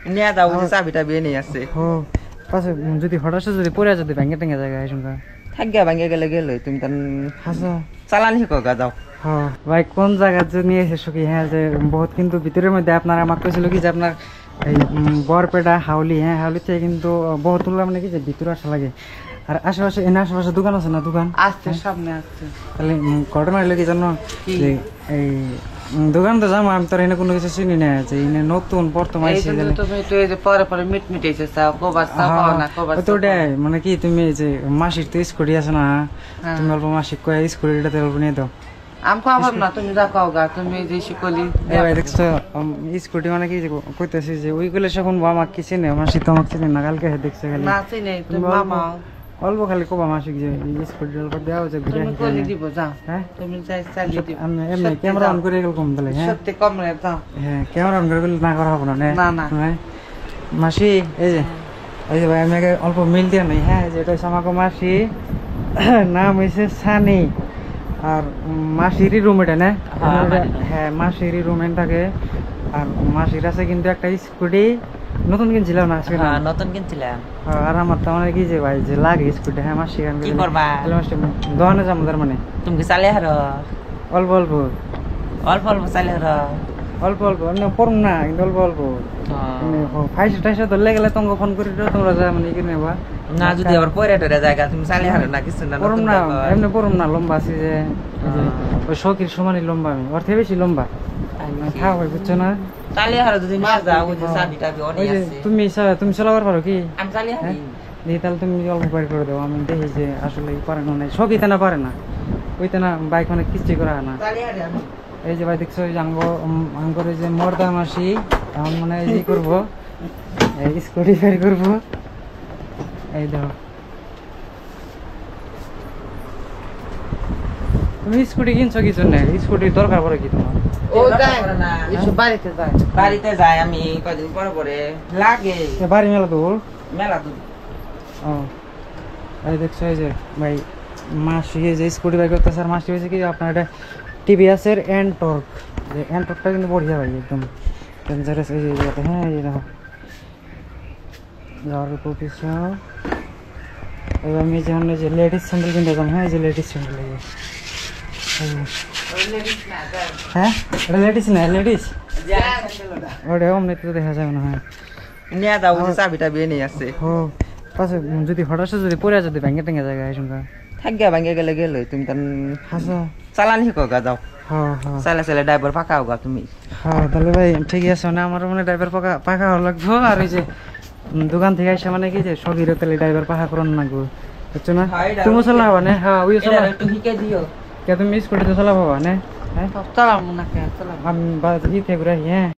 নিয়ে যাও যে চাবিটা বিয়ে নিয়ে আসছে পাশে যদি হঠাৎ যদি পড়ে যদি ভেঙে টেঙে জায়গায় শুনকা থাকিয়া ভাঙে গেলে গেলে তুমি তার হাসা চালানি শিখা যাও। ভাই কোন জায়গা যে নিয়ে এসেছো কি হ্যাঁ যে বহুত কিন্তু ভিতরের মধ্যে আপনার আমাকে কইছিল কি যে আপনার এই বরপেটা হাউলি হ্যাঁ হাউলি থেকে কিন্তু বহুত তুলনা মানে কি যে ভিতরে আসা লাগে আর আশেপাশে এনে আশেপাশে দোকান আছে না দোকান আসছে সামনে আসছে তাহলে ঘটনা হইলো কি জানো যে এই দোকান তো যাবো আমি তোর এনে কোনো কিছু চিনি না যে এনে নতুন বর্তমান পরে পরে মিট মিটাইছে মানে কি তুমি যে মাসির তো স্কুটি আছে না তুমি অল্প মাসিক কয়ে স্কুটিটাতে অল্প নিয়ে দাও আমি খাওয়াব না তুমি যা খাও গা তুমি যে শিকলি দেখছো স্কুটি মানে কি কইতেছি যে ওইগুলো যখন আমাকে কি চিনে মাসি তো আমাকে চিনে না কালকে দেখছে খালি না চিনে তুমি মামা অল্প খালি কোবা মাসিক যে স্কুটি অল্প দেওয়া যে ঘুরে কলি দিব যাও হ্যাঁ তুমি যাই চালিয়ে দিব আমি এমনি ক্যামেরা অন করে গেল কম তাহলে হ্যাঁ সত্যি কম রে যাও হ্যাঁ ক্যামেরা অন করে গেলে না করা হবে না না না মাসি এই যে ভাই আমি আগে অল্প মিল দিয়ে নাই হ্যাঁ যে এটা হচ্ছে আমাকে মাসি নাম হয়েছে সানি আর মাসিরই রুম এটা না হ্যাঁ মাসিরই রুম থাকে আর মাসির আছে কিন্তু একটা স্কুটি নতুন কিনছিলাম না আজকে নতুন কিনছিলাম আর আমার তো মানে কি যে ভাই যে লাগে স্কুটি হ্যাঁ মাসি কি করবা দোকানে যাবো তার মানে তুমি কি চালিয়ে হারো অল্প অল্প অল্প অল্প চালিয়ে হারো অল্প অল্প পড়ম না কিন্তু অল্প অল্প ফাইসা টাইসা ধরলে গেলে তোমাকে ফোন করে তোমরা যা মানে কিনে নেবা না যদি আবার পরে টরে জায়গা তুমি চালিয়ে হারো না কিছু না পড়ম না এমনি পড়ম না লম্বা আছে যে ওই শৌকির সমানই লম্বা আমি ওর থেকে বেশি লম্বা খাওয়া হয় বুঝছো না চালিয়ে হারো যদি নিয়ে যাও ওই যে চাবিটা অনেক আছে তুমি চালাবার পারো কি আমি চালিয়ে হারি তাহলে তুমি অল্প বাইর করে দাও আমি দেখি যে আসলে পারে না সবই তেনা পারে না ওইতে না বাইক অনেক কিস্তি করা না এই যে ভাই দেখছো ওই যে আঙ্গর যে মর্দা মাসি এখন মানে এই করবো স্কুটি বের করবো এই দেখো তুমি স্কুটি কিনছো কি জন্য স্কুটির দরকার পড়ে কি তোমার বাড়িতে যাই আমি কদিন পরে পরে লাগে বাড়ি মেলা দূর ও এই দেখছো এই যে ভাই মাসি যে স্কুটি বাইক করতেছে আর মাসি হয়েছে কি আপনার এটা টিভিএসের এনটর্ক যে এনটর্কটা কিন্তু বঢ়িয়া ভাই একদম ডেঞ্জারাস এই যে হ্যাঁ এই দেখো যাওয়ার উপর পিছাও এবার আমি যেমন যে লেডিস স্যান্ডেল কিনতে যাবো হ্যাঁ এই যে লেডিস স্যান্ডেল হ্যাঁ এটা লেডিস না লেডিস ওটা অমনি তো দেখা যাবে না হ্যাঁ নিয়ে যাও যে চাবিটা বিয়ে নিয়ে আসছে পাশে যদি হঠাৎ যদি পড়ে যদি ভেঙে টেঙে জায়গায় শুনকা থাকিয়া ভাঙে গেলে গেলে তুমি তার হাসা চালানি শিখা যাও চালা চালা ড্রাইভার পাকা হোগা তুমি তাহলে ভাই ঠিক আছে মানে আমার মানে ড্রাইভার পাকা হওয়া লাগবো আর ওই যে দোকান থেকে আসে মানে কি যে সগিরে তাহলে ড্রাইভার পাকা করন লাগবো বুঝছো না তুমি চালাবা না হ্যাঁ ওই চালা একটু শিখে দিও কে তুমি স্কুটিতে চালাবো না হ্যাঁ চালাবো না কে চালাবো আমি বাড়ি থেকে ঘুরে হ্যাঁ